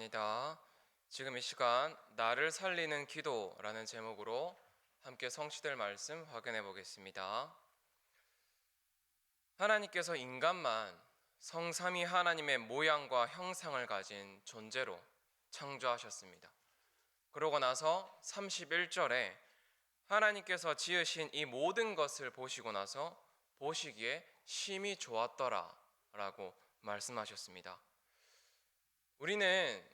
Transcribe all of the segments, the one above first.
감사합니다. 지금 이 시간 나를 살리는 기도라는 제목으로 함께 성취될 말씀 확인해 보겠습니다. 하나님께서 인간만 성삼위 하나님의 모양과 형상을 가진 존재로 창조하셨습니다. 그러고 나서 31절에 하나님께서 지으신 이 모든 것을 보시고 나서 보시기에 심히 좋았더라 라고 말씀하셨습니다. 우리는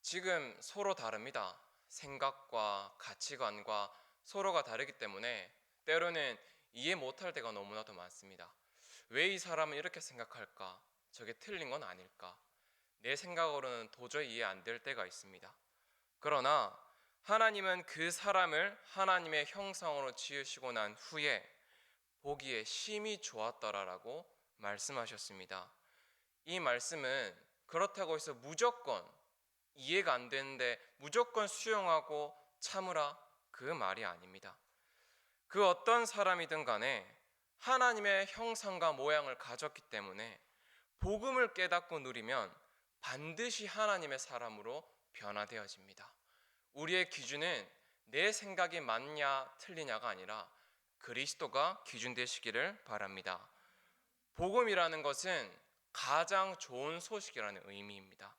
지금 서로 다릅니다. 생각과 가치관과 서로가 다르기 때문에 때로는 이해 못할 때가 너무나도 많습니다. 왜 이 사람은 이렇게 생각할까? 저게 틀린 건 아닐까? 내 생각으로는 도저히 이해 안 될 때가 있습니다. 그러나 하나님은 그 사람을 하나님의 형상으로 지으시고 난 후에 보기에 심히 좋았더라라고 말씀하셨습니다. 이 말씀은 그렇다고 해서 무조건 이해가 안 되는데 무조건 수용하고 참으라, 그 말이 아닙니다. 그 어떤 사람이든 간에 하나님의 형상과 모양을 가졌기 때문에 복음을 깨닫고 누리면 반드시 하나님의 사람으로 변화되어집니다. 우리의 기준은 내 생각이 맞냐 틀리냐가 아니라 그리스도가 기준 되시기를 바랍니다. 복음이라는 것은 가장 좋은 소식이라는 의미입니다.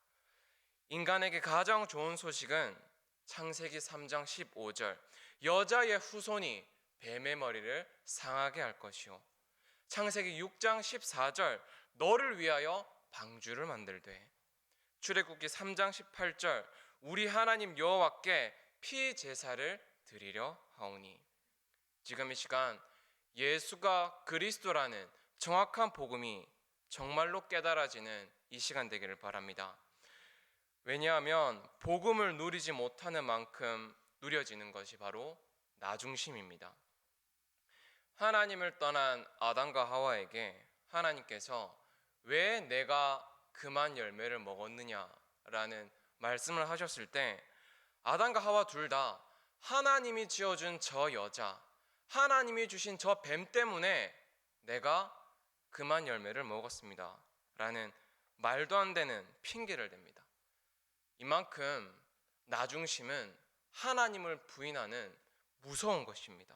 인간에게 가장 좋은 소식은 창세기 3장 15절 여자의 후손이 뱀의 머리를 상하게 할 것이요, 창세기 6장 14절 너를 위하여 방주를 만들되, 출애굽기 3장 18절 우리 하나님 여호와께 피 제사를 드리려 하오니. 지금 이 시간 예수가 그리스도라는 정확한 복음이 정말로 깨달아지는 이 시간 되기를 바랍니다. 왜냐하면 복음을 누리지 못하는 만큼 누려지는 것이 바로 나중심입니다. 하나님을 떠난 아담과 하와에게 하나님께서 왜 내가 그만 열매를 먹었느냐라는 말씀을 하셨을 때 아담과 하와 둘 다 하나님이 지어준 저 여자, 하나님이 주신 저 뱀 때문에 내가 그만 열매를 먹었습니다 라는 말도 안 되는 핑계를 댑니다. 이만큼 나중심은 하나님을 부인하는 무서운 것입니다.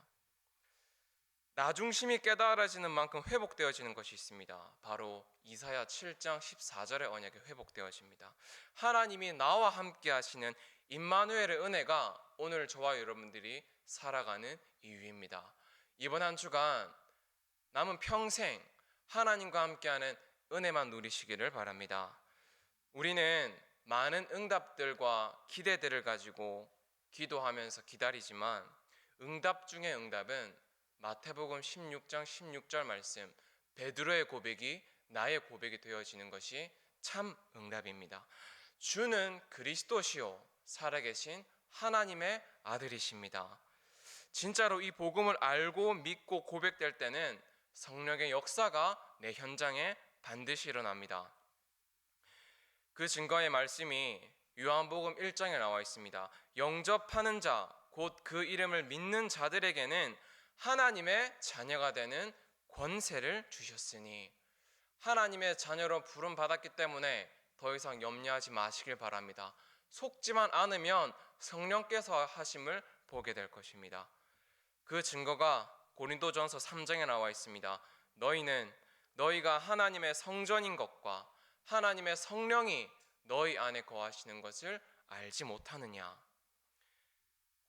나중심이 깨달아지는 만큼 회복되어지는 것이 있습니다. 바로 이사야 7장 14절의 언약이 회복되어집니다. 하나님이 나와 함께 하시는 임마누엘의 은혜가 오늘 저와 여러분들이 살아가는 이유입니다. 이번 한 주간 남은 평생 하나님과 함께하는 은혜만 누리시기를 바랍니다. 우리는 많은 응답들과 기대들을 가지고 기도하면서 기다리지만 응답 중의 응답은 마태복음 16장 16절 말씀 베드로의 고백이 나의 고백이 되어지는 것이 참 응답입니다. 주는 그리스도시요 살아계신 하나님의 아들이십니다. 진짜로 이 복음을 알고 믿고 고백될 때는 성령의 역사가 내 현장에 반드시 일어납니다. 그 증거의 말씀이 요한복음 1장에 나와 있습니다. 영접하는 자, 곧 그 이름을 믿는 자들에게는 하나님의 자녀가 되는 권세를 주셨으니, 하나님의 자녀로 부름 받았기 때문에 더 이상 염려하지 마시길 바랍니다. 속지만 않으면 성령께서 하심을 보게 될 것입니다. 그 증거가 고린도전서 3장에 나와 있습니다. 너희가 하나님의 성전인 것과 하나님의 성령이 너희 안에 거하시는 것을 알지 못하느냐.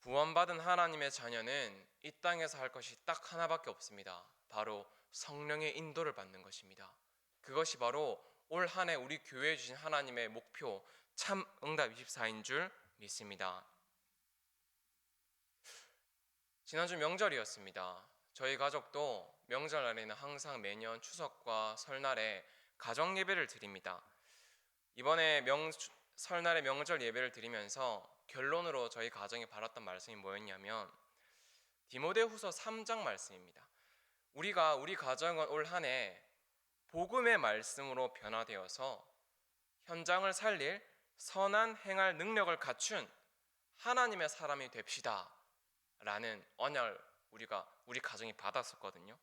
구원받은 하나님의 자녀는 이 땅에서 할 것이 딱 하나밖에 없습니다. 바로 성령의 인도를 받는 것입니다. 그것이 바로 올 한 해 우리 교회에 주신 하나님의 목표, 참 응답 24인 줄 믿습니다. 지난주 명절이었습니다. 저희 가족도 명절날에는 항상 매년 추석과 설날에 가정 예배를 드립니다. 이번에 설날에 명절 예배를 드리면서 결론으로 저희 가정이 받았던 말씀이 뭐였냐면 디모데후서 3장 말씀입니다. 우리 가정은 올 한 해 복음의 말씀으로 변화되어서 현장을 살릴 선한 행할 능력을 갖춘 하나님의 사람이 됩시다 라는 언약을 우리 가정이 받았었거든요.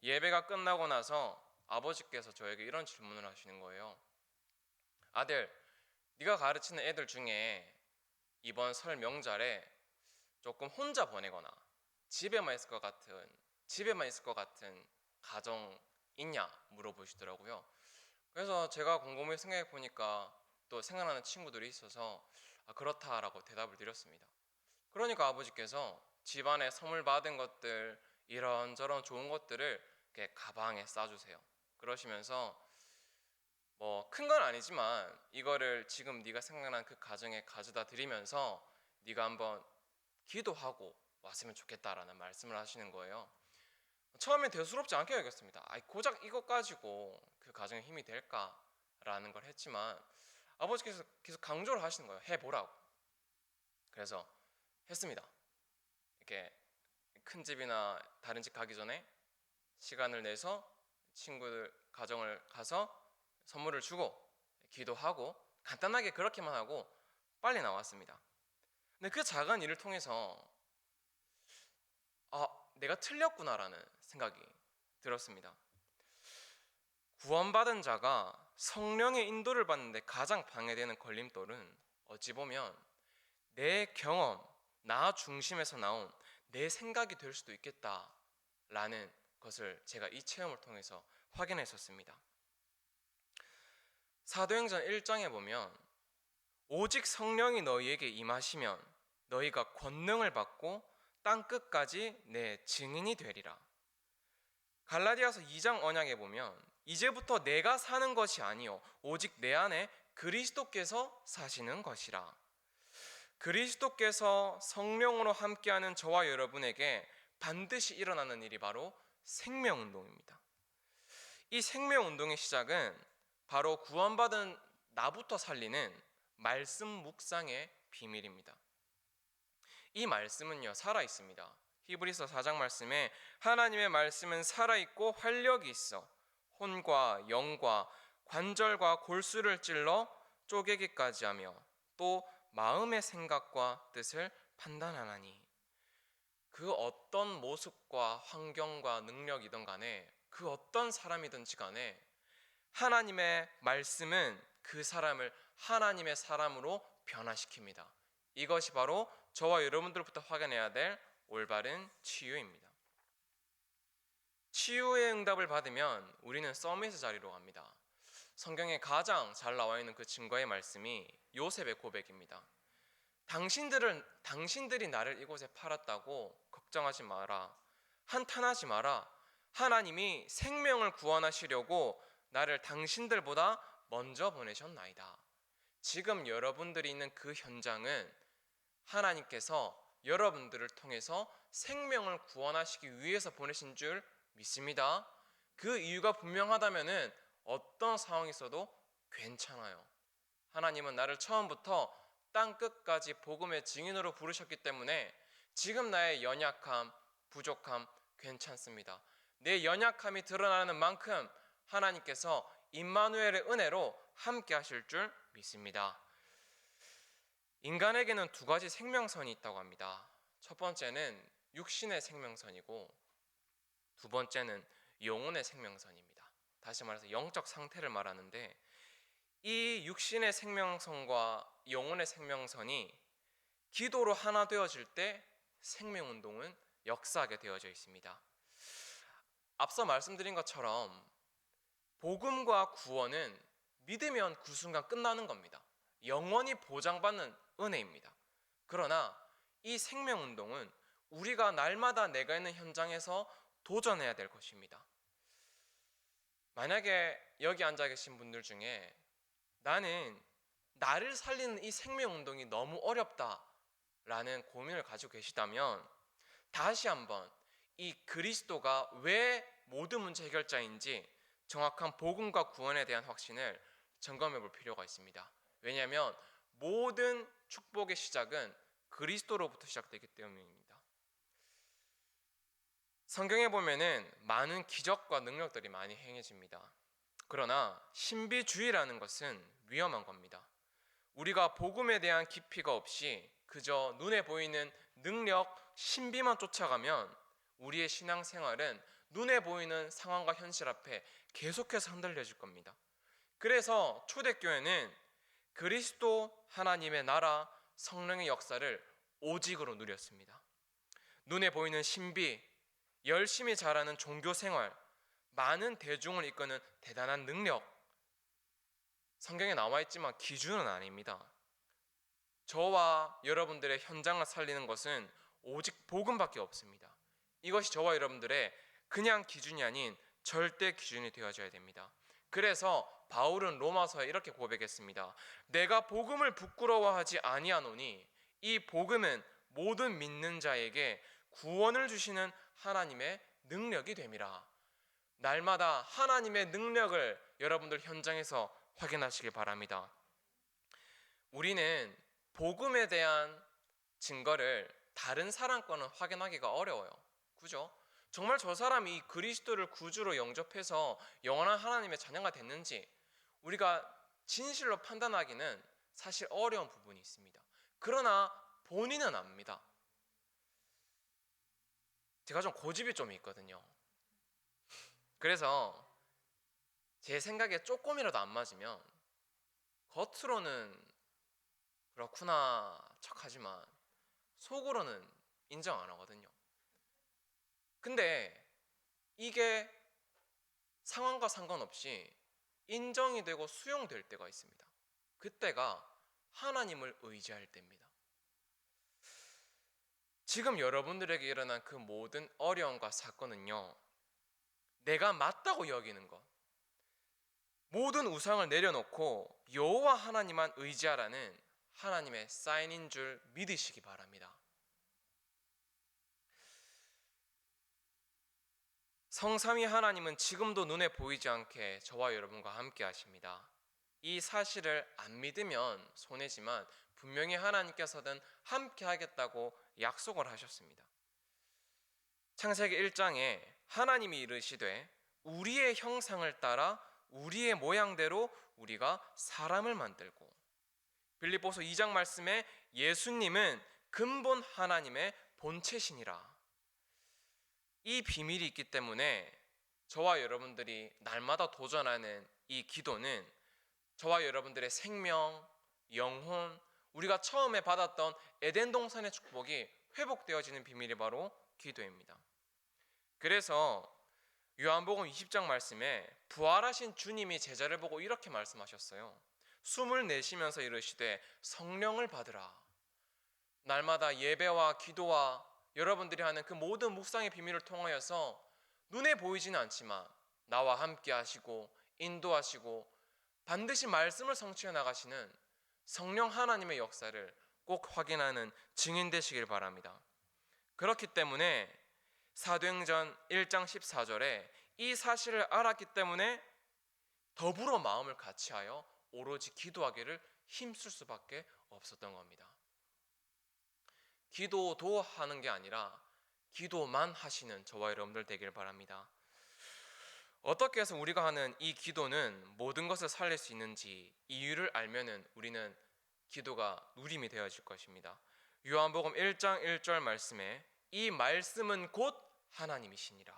예배가 끝나고 나서 아버지께서 저에게 이런 질문을 하시는 거예요. 아들, 네가 가르치는 애들 중에 이번 설 명절에 조금 혼자 보내거나 집에만 있을 것 같은 집에만 있을 것 같은 가정 있냐 물어보시더라고요. 그래서 제가 곰곰이 생각해 보니까 또 생각나는 친구들이 있어서 그렇다라고 대답을 드렸습니다. 그러니까 아버지께서 집안에 선물 받은 것들 이런저런 좋은 것들을 이렇게 가방에 싸주세요. 그러시면서 뭐 큰 건 아니지만 이거를 지금 네가 생각난 그 가정에 가져다 드리면서 네가 한번 기도하고 왔으면 좋겠다라는 말씀을 하시는 거예요. 처음엔 대수롭지 않게 여겼습니다. 고작 이것 가지고 그 가정에 힘이 될까라는 걸 했지만 아버지께서 계속 강조를 하시는 거예요. 해보라고. 그래서 했습니다. 이렇게 큰 집이나 다른 집 가기 전에 시간을 내서 친구들 가정을 가서 선물을 주고 기도하고 간단하게 그렇게만 하고 빨리 나왔습니다. 근데 그 작은 일을 통해서 내가 틀렸구나라는 생각이 들었습니다. 구원받은 자가 성령의 인도를 받는데 가장 방해되는 걸림돌은 어찌 보면 내 경험, 나 중심에서 나온 내 생각이 될 수도 있겠다라는 것을 제가 이 체험을 통해서 확인했었습니다. 사도행전 1장에 보면 오직 성령이 너희에게 임하시면 너희가 권능을 받고 땅 끝까지 내 증인이 되리라. 갈라디아서 2장 언약에 보면 이제부터 내가 사는 것이 아니요 오직 내 안에 그리스도께서 사시는 것이라. 그리스도께서 성령으로 함께하는 저와 여러분에게 반드시 일어나는 일이 바로 생명운동입니다. 이 생명운동의 시작은 바로 구원받은 나부터 살리는 말씀 묵상의 비밀입니다. 이 말씀은요 살아 있습니다. 히브리서 4장 말씀에 하나님의 말씀은 살아있고 활력이 있어 혼과 영과 관절과 골수를 찔러 쪼개기까지 하며 또 마음의 생각과 뜻을 판단하나니. 그 어떤 모습과 환경과 능력이든 간에 그 어떤 사람이든지 간에 하나님의 말씀은 그 사람을 하나님의 사람으로 변화시킵니다. 이것이 바로 저와 여러분들부터 확인해야 될 올바른 치유입니다. 치유의 응답을 받으면 우리는 서밋의 자리로 갑니다. 성경에 가장 잘 나와 있는 그 증거의 말씀이 요셉의 고백입니다. 당신들이 나를 이곳에 팔았다고 걱정하지 마라. 한탄하지 마라. 하나님이 생명을 구원하시려고 나를 당신들보다 먼저 보내셨나이다. 지금 여러분들이 있는 그 현장은 하나님께서 여러분들을 통해서 생명을 구원하시기 위해서 보내신 줄 믿습니다. 그 이유가 분명하다면 어떤 상황이 있어도 괜찮아요. 하나님은 나를 처음부터 땅 끝까지 복음의 증인으로 부르셨기 때문에 지금 나의 연약함, 부족함 괜찮습니다. 내 연약함이 드러나는 만큼 하나님께서 임마누엘의 은혜로 함께 하실 줄 믿습니다. 인간에게는 두 가지 생명선이 있다고 합니다. 첫 번째는 육신의 생명선이고 두 번째는 영혼의 생명선입니다. 다시 말해서 영적 상태를 말하는데 이 육신의 생명선과 영혼의 생명선이 기도로 하나 되어질 때 생명운동은 역사하게 되어져 있습니다. 앞서 말씀드린 것처럼 복음과 구원은 믿으면 그 순간 끝나는 겁니다. 영원히 보장받는 은혜입니다. 그러나 이 생명운동은 우리가 날마다 내가 있는 현장에서 도전해야 될 것입니다. 만약에 여기 앉아 계신 분들 중에 나는 나를 살리는 이 생명운동이 너무 어렵다라는 고민을 가지고 계시다면 다시 한번 이 그리스도가 왜 모든 문제 해결자인지 정확한 복음과 구원에 대한 확신을 점검해 볼 필요가 있습니다. 왜냐하면 모든 축복의 시작은 그리스도로부터 시작되기 때문입니다. 성경에 보면은 많은 기적과 능력들이 많이 행해집니다. 그러나 신비주의라는 것은 위험한 겁니다. 우리가 복음에 대한 깊이가 없이 그저 눈에 보이는 능력, 신비만 쫓아가면 우리의 신앙생활은 눈에 보이는 상황과 현실 앞에 계속해서 흔들려질 겁니다. 그래서 초대교회는 그리스도 하나님의 나라 성령의 역사를 오직으로 누렸습니다. 눈에 보이는 신비, 열심히 잘하는 종교 생활, 많은 대중을 이끄는 대단한 능력, 성경에 나와 있지만 기준은 아닙니다. 저와 여러분들의 현장을 살리는 것은 오직 복음밖에 없습니다. 이것이 저와 여러분들의 그냥 기준이 아닌 절대 기준이 되어져야 됩니다. 그래서 바울은 로마서에 이렇게 고백했습니다. 내가 복음을 부끄러워하지 아니하노니 이 복음은 모든 믿는 자에게 구원을 주시는 하나님의 능력이 됨이라. 날마다 하나님의 능력을 여러분들 현장에서 확인하시길 바랍니다. 우리는 복음에 대한 증거를 다른 사람 거는 확인하기가 어려워요. 그죠? 정말 저 사람이 그리스도를 구주로 영접해서 영원한 하나님의 자녀가 됐는지 우리가 진실로 판단하기는 사실 어려운 부분이 있습니다. 그러나 본인은 압니다. 제가 좀 고집이 좀 있거든요. 그래서 제 생각에 조금이라도 안 맞으면 겉으로는 그렇구나 척하지만 속으로는 인정 안 하거든요. 근데 이게 상황과 상관없이 인정이 되고 수용될 때가 있습니다. 그때가 하나님을 의지할 때입니다. 지금 여러분들에게 일어난 그 모든 어려움과 사건은요, 내가 맞다고 여기는 것, 모든 우상을 내려놓고 여호와 하나님만 의지하라는 하나님의 사인인 줄 믿으시기 바랍니다. 성삼위 하나님은 지금도 눈에 보이지 않게 저와 여러분과 함께 하십니다. 이 사실을 안 믿으면 손해지만 분명히 하나님께서는 함께 하겠다고 약속을 하셨습니다. 창세기 1장에 하나님이 이르시되 우리의 형상을 따라 우리의 모양대로 우리가 사람을 만들고, 빌립보서 2장 말씀에 예수님은 근본 하나님의 본체시니라. 이 비밀이 있기 때문에 저와 여러분들이 날마다 도전하는 이 기도는 저와 여러분들의 생명, 영혼, 우리가 처음에 받았던 에덴 동산의 축복이 회복되어지는 비밀이 바로 기도입니다. 그래서 요한복음 20장 말씀에 부활하신 주님이 제자를 보고 이렇게 말씀하셨어요. 숨을 내쉬면서 이르시되 성령을 받으라. 날마다 예배와 기도와 여러분들이 하는 그 모든 묵상의 비밀을 통하여서 눈에 보이지는 않지만 나와 함께 하시고 인도하시고 반드시 말씀을 성취해 나가시는 성령 하나님의 역사를 꼭 확인하는 증인 되시길 바랍니다. 그렇기 때문에 사도행전 1장 14절에 이 사실을 알았기 때문에 더불어 마음을 같이하여 오로지 기도하기를 힘쓸 수밖에 없었던 겁니다. 기도도 하는 게 아니라 기도만 하시는 저와 여러분들 되길 바랍니다. 어떻게 해서 우리가 하는 이 기도는 모든 것을 살릴 수 있는지 이유를 알면은 우리는 기도가 누림이 되어질 것입니다. 요한복음 1장 1절 말씀에 이 말씀은 곧 하나님이시니라.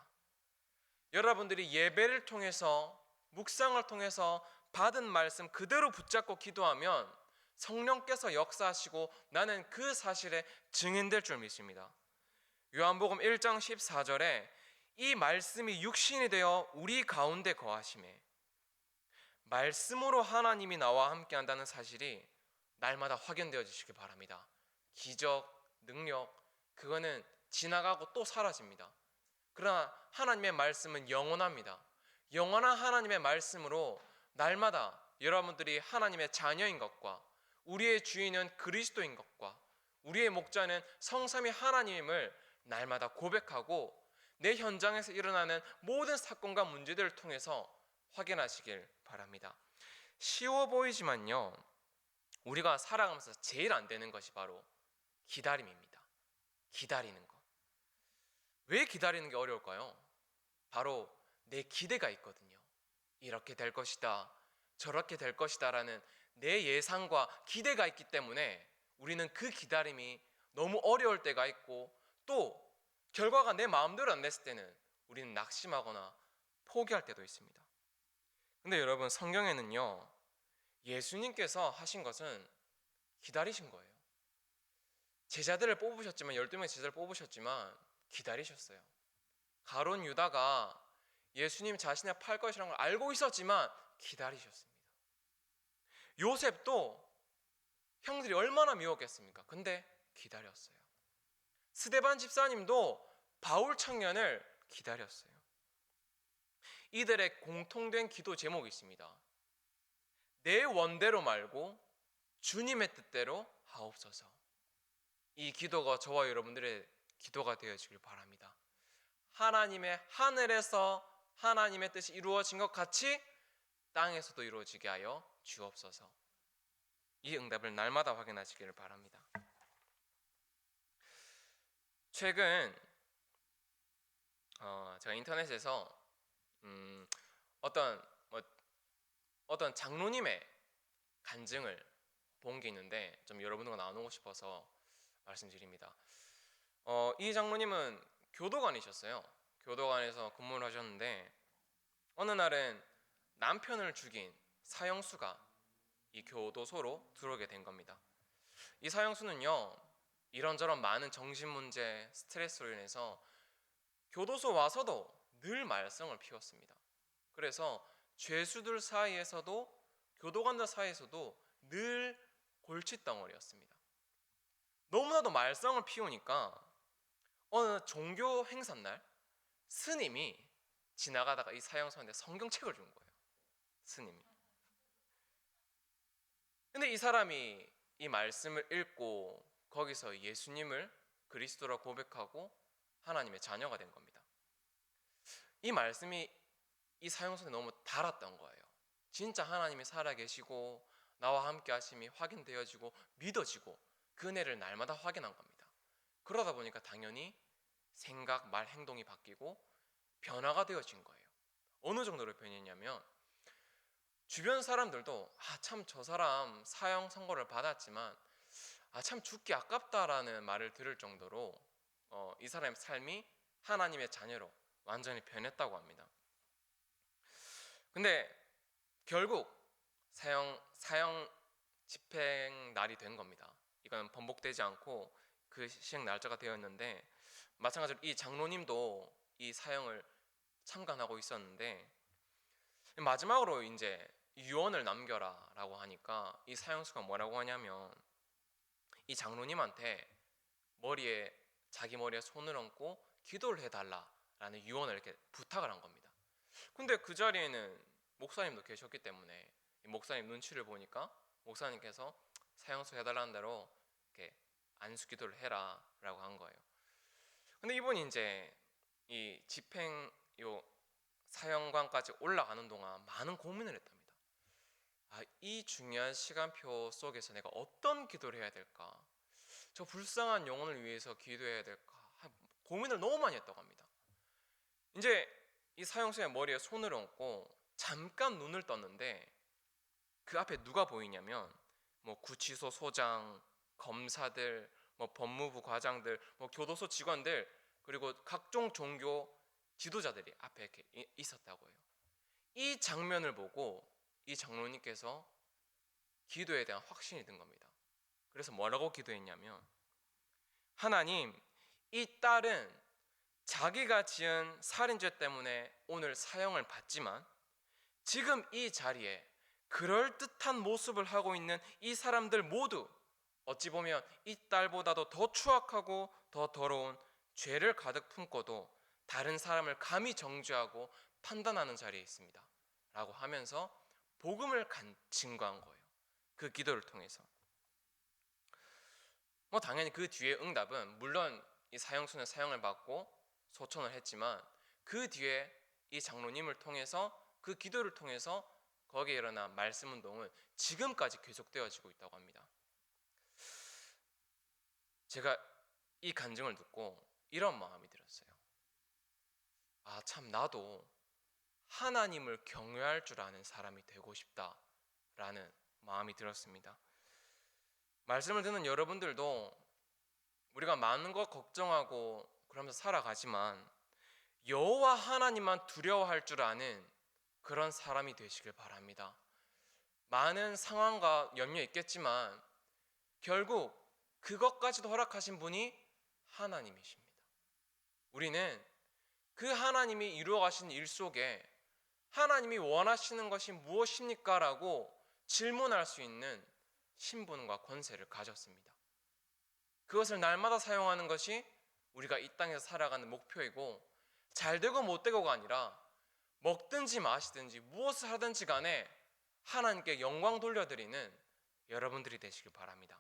여러분들이 예배를 통해서 묵상을 통해서 받은 말씀 그대로 붙잡고 기도하면 성령께서 역사하시고 나는 그 사실에 증인될 줄 믿습니다. 요한복음 1장 14절에 이 말씀이 육신이 되어 우리 가운데 거하심에, 말씀으로 하나님이 나와 함께 한다는 사실이 날마다 확인되어지시기 바랍니다. 기적, 능력, 그거는 지나가고 또 사라집니다. 그러나 하나님의 말씀은 영원합니다. 영원한 하나님의 말씀으로 날마다 여러분들이 하나님의 자녀인 것과 우리의 주인은 그리스도인 것과 우리의 목자는 성삼위 하나님임을 날마다 고백하고 내 현장에서 일어나는 모든 사건과 문제들을 통해서 확인하시길 바랍니다. 쉬워 보이지만요, 우리가 살아가면서 제일 안 되는 것이 바로 기다림입니다. 기다리는 것. 왜 기다리는 게 어려울까요? 바로 내 기대가 있거든요. 이렇게 될 것이다, 저렇게 될 것이다 라는 내 예상과 기대가 있기 때문에 우리는 그 기다림이 너무 어려울 때가 있고, 또 결과가 내 마음대로 안 됐을 때는 우리는 낙심하거나 포기할 때도 있습니다. 근데 여러분, 성경에는요, 예수님께서 하신 것은 기다리신 거예요. 제자들을 뽑으셨지만 12명의 제자를 뽑으셨지만 기다리셨어요. 가룟 유다가 예수님 자신을 팔 것이라는 걸 알고 있었지만 기다리셨습니다. 요셉도 형들이 얼마나 미웠겠습니까? 근데 기다렸어요. 스데반 집사님도 바울 청년을 기다렸어요. 이들의 공통된 기도 제목이 있습니다. 내 원대로 말고 주님의 뜻대로 하옵소서. 이 기도가 저와 여러분들의 기도가 되어지길 바랍니다. 하나님의 하늘에서 하나님의 뜻이 이루어진 것 같이 땅에서도 이루어지게 하여 주옵소서. 이 응답을 날마다 확인하시기를 바랍니다. 최근 제가 인터넷에서 어떤 장로님의 간증을 본 게 있는데 좀 여러분들과 나누고 싶어서 말씀드립니다. 이 장로님은 교도관이셨어요. 교도관에서 근무를 하셨는데 어느 날은 남편을 죽인 사형수가 이 교도소로 들어오게 된 겁니다. 이 사형수는요, 이런저런 많은 정신 문제, 스트레스로 인해서 교도소 와서도 늘 말썽을 피웠습니다. 그래서 죄수들 사이에서도 교도관들 사이에서도 늘 골칫덩어리였습니다. 너무나도 말썽을 피우니까 어느 종교 행사날 스님이 지나가다가 이 사형수한테 성경책을 준 거예요. 스님이. 근데 이 사람이 이 말씀을 읽고 거기서 예수님을 그리스도라 고백하고 하나님의 자녀가 된 겁니다. 이 말씀이 이 사형수에 너무 달았던 거예요. 진짜 하나님이 살아계시고 나와 함께 하심이 확인되어지고 믿어지고 그 은혜를 날마다 확인한 겁니다. 그러다 보니까 당연히 생각, 말, 행동이 바뀌고 변화가 되어진 거예요. 어느 정도로 변했냐면 주변 사람들도 참 저 사람 사형 선고를 받았지만 참 죽기 아깝다라는 말을 들을 정도로 이 사람의 삶이 하나님의 자녀로 완전히 변했다고 합니다. 근데 결국 사형 집행 날이 된 겁니다. 이건 번복되지 않고 그 시행 날짜가 되었는데 마찬가지로 이 장로님도 이 사형을 참관하고 있었는데 마지막으로 이제 유언을 남겨라라고 하니까 이 사형수가 뭐라고 하냐면 이 장로님한테 자기 머리에 손을 얹고 기도를 해달라라는 유언을 이렇게 부탁을 한 겁니다. 근데 그 자리에는 목사님도 계셨기 때문에 목사님 눈치를 보니까 목사님께서 사형수 해달라는 대로 이렇게 안수 기도를 해라라고 한 거예요. 근데 이분이 이제 이 사형관까지 올라가는 동안 많은 고민을 했답니다. 이 중요한 시간표 속에서 내가 어떤 기도를 해야 될까? 저 불쌍한 영혼을 위해서 기도해야 될까? 고민을 너무 많이 했다고 합니다. 이제 이 사형수의 머리에 손을 얹고 잠깐 눈을 떴는데 그 앞에 누가 보이냐면 구치소 소장, 검사들, 법무부 과장들, 교도소 직원들 그리고 각종 종교 지도자들이 앞에 이렇게 있었다고 해요. 이 장면을 보고 이 장로님께서 기도에 대한 확신이 든 겁니다. 그래서 뭐라고 기도했냐면 하나님, 이 딸은 자기가 지은 살인죄 때문에 오늘 사형을 받지만 지금 이 자리에 그럴듯한 모습을 하고 있는 이 사람들 모두 어찌 보면 이 딸보다도 더 추악하고 더 더러운 죄를 가득 품고도 다른 사람을 감히 정죄하고 판단하는 자리에 있습니다 라고 하면서 복음을 증거한 거예요. 그 기도를 통해서. 당연히 그 뒤에 응답은 물론 이 사형수는 사형을 받고 소천을 했지만 그 뒤에 이 장로님을 통해서 그 기도를 통해서 거기에 일어난 말씀 운동은 지금까지 계속되어지고 있다고 합니다. 제가 이 간증을 듣고 이런 마음이 들었어요. 참 나도 하나님을 경외할 줄 아는 사람이 되고 싶다라는 마음이 들었습니다. 말씀을 듣는 여러분들도 우리가 많은 것 걱정하고 그러면서 살아가지만 여호와 하나님만 두려워할 줄 아는 그런 사람이 되시길 바랍니다. 많은 상황과 연려 있겠지만 결국 그것까지도 허락하신 분이 하나님이십니다. 우리는 그 하나님이 이루어 가신 일 속에 하나님이 원하시는 것이 무엇입니까? 라고 질문할 수 있는 신분과 권세를 가졌습니다. 그것을 날마다 사용하는 것이 우리가 이 땅에서 살아가는 목표이고, 잘 되고 못 되고가 아니라 먹든지 마시든지 무엇을 하든지 간에 하나님께 영광 돌려드리는 여러분들이 되시길 바랍니다.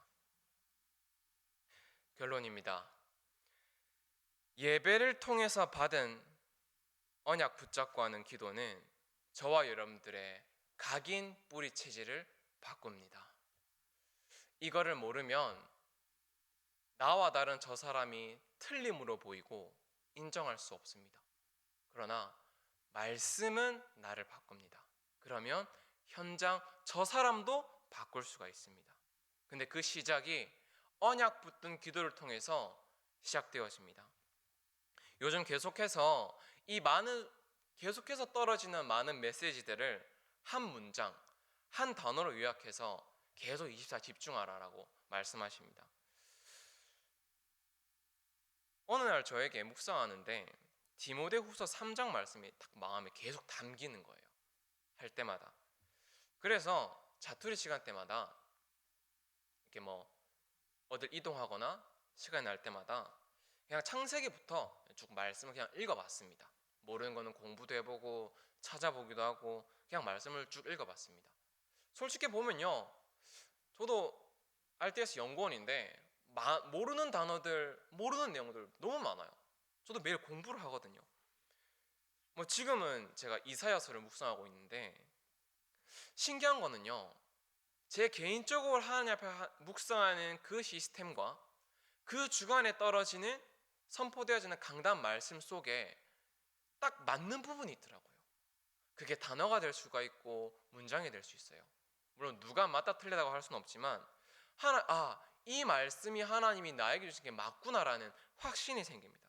결론입니다. 예배를 통해서 받은 언약 붙잡고 하는 기도는 저와 여러분들의 각인 뿌리 체질을 바꿉니다. 이거를 모르면 나와 다른 저 사람이 틀림으로 보이고 인정할 수 없습니다. 그러나 말씀은 나를 바꿉니다. 그러면 현장 저 사람도 바꿀 수가 있습니다. 근데 그 시작이 언약 붙든 기도를 통해서 시작되어집니다. 요즘 계속해서 계속해서 떨어지는 많은 메시지들을 한 문장, 한 단어로 요약해서 계속 24 집중하라라고 말씀하십니다. 어느 날 저에게 묵상하는데 디모데후서 3장 말씀이 딱 마음에 계속 담기는 거예요. 할 때마다. 그래서 자투리 시간 때마다 이렇게 어딜 이동하거나 시간이 날 때마다 그냥 창세기부터 쭉 말씀을 그냥 읽어봤습니다. 모르는 거는 공부도 해보고 찾아보기도 하고 그냥 말씀을 쭉 읽어봤습니다. 솔직히 보면요, 저도 RTS 연구원인데 모르는 단어들, 모르는 내용들 너무 많아요. 저도 매일 공부를 하거든요. 지금은 제가 이사야서를 묵상하고 있는데 신기한 거는요, 제 개인적으로 하나님 앞에 묵상하는 그 시스템과 그 주간에 떨어지는 선포되어지는 강단 말씀 속에 딱 맞는 부분이 있더라고요. 그게 단어가 될 수가 있고 문장이 될 수 있어요. 물론 누가 맞다 틀리다고 할 수는 없지만 이 말씀이 하나님이 나에게 주신 게 맞구나라는 확신이 생깁니다.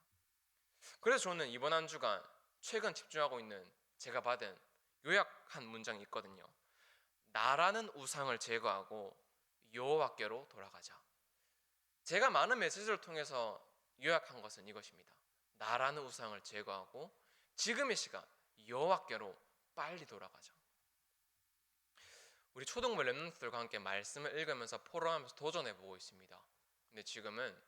그래서 저는 이번 한 주간 최근 집중하고 있는 제가 받은 요약한 문장이 있거든요. 나라는 우상을 제거하고 여호와께로 돌아가자. 제가 많은 메시지를 통해서 요약한 것은 이것입니다. 나라는 우상을 제거하고 지금의 시간 여호와께로 빨리 돌아가자. 우리 초등부 랩런트들과 함께 말씀을 읽으면서 포럼하면서 도전해보고 있습니다. 근데 지금은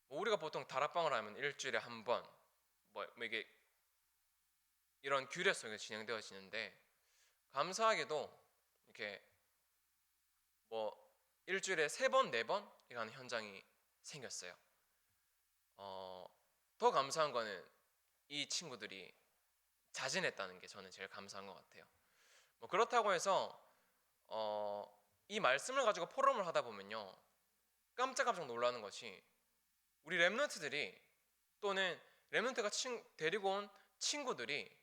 우리가 보통 다락방을 하면 일주일에 한 번 이게 이런 규례 속에 진행되어지는데, 감사하게도 이렇게 일주일에 3번, 4번 이라는 현장이 생겼어요. 더 감사한 거는 이 친구들이 자진했다는 게 저는 제일 감사한 것 같아요. 그렇다고 해서 이 말씀을 가지고 포럼을 하다 보면요, 깜짝깜짝 놀라는 것이 우리 랩런트들이 또는 랩런트가 데리고 온 친구들이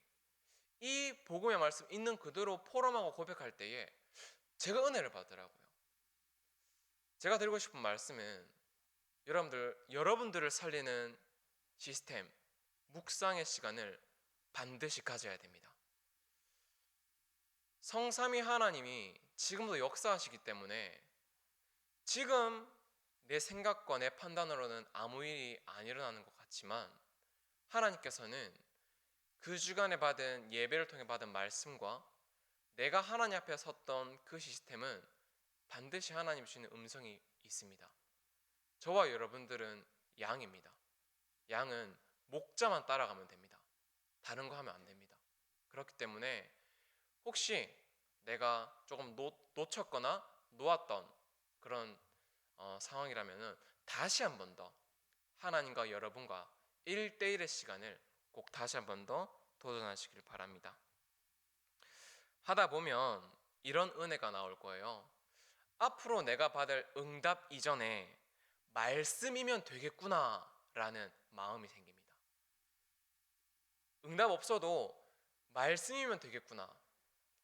이 복음의 말씀 있는 그대로 포럼하고 고백할 때에 제가 은혜를 받더라고요. 제가 드리고 싶은 말씀은 여러분들을 살리는 시스템, 묵상의 시간을 반드시 가져야 됩니다. 성삼위 하나님이 지금도 역사하시기 때문에 지금 내 생각과 내 판단으로는 아무 일이 안 일어나는 것 같지만 하나님께서는 그 주간에 받은 예배를 통해 받은 말씀과 내가 하나님 앞에 섰던 그 시스템은 반드시 하나님 주시는 음성이 있습니다. 저와 여러분들은 양입니다. 양은 목자만 따라가면 됩니다. 다른 거 하면 안 됩니다. 그렇기 때문에 혹시 내가 조금 놓쳤거나 놓았던 그런 상황이라면 다시 한 번 더 하나님과 여러분과 1대1의 시간을 꼭 다시 한 번 더 도전하시길 바랍니다. 하다 보면 이런 은혜가 나올 거예요. 앞으로 내가 받을 응답 이전에 말씀이면 되겠구나 라는 마음이 생깁니다. 응답 없어도 말씀이면 되겠구나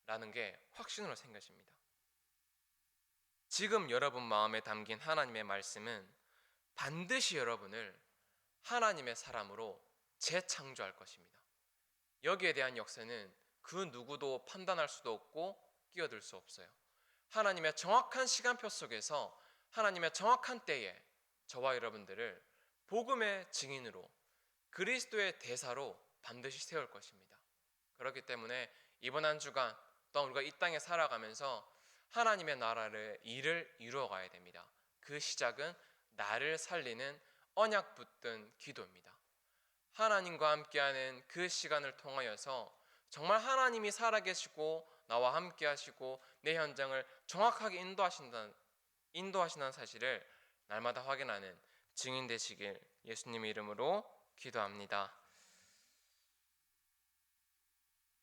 라는 게 확신으로 생겨집니다. 지금 여러분 마음에 담긴 하나님의 말씀은 반드시 여러분을 하나님의 사람으로 재창조할 것입니다. 여기에 대한 역사는 그 누구도 판단할 수도 없고 끼어들 수 없어요. 하나님의 정확한 시간표 속에서 하나님의 정확한 때에 저와 여러분들을 복음의 증인으로 그리스도의 대사로 반드시 세울 것입니다. 그렇기 때문에 이번 한 주간 또 우리가 이 땅에 살아가면서 하나님의 나라를 일을 이루어 가야 됩니다. 그 시작은 나를 살리는 언약 붙든 기도입니다. 하나님과 함께하는 그 시간을 통하여서 정말 하나님이 살아계시고 나와 함께하시고 내 현장을 정확하게 인도하신다는 사실을 날마다 확인하는 증인 되시길 예수님의 이름으로 기도합니다.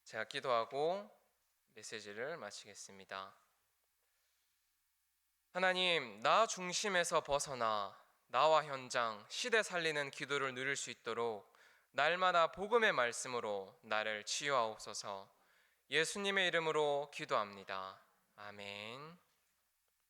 제가 기도하고 메시지를 마치겠습니다. 하나님, 나 중심에서 벗어나 나와 현장, 시대 살리는 기도를 누릴 수 있도록 날마다 복음의 말씀으로 나를 치유하옵소서. 예수님의 이름으로 기도합니다. 아멘.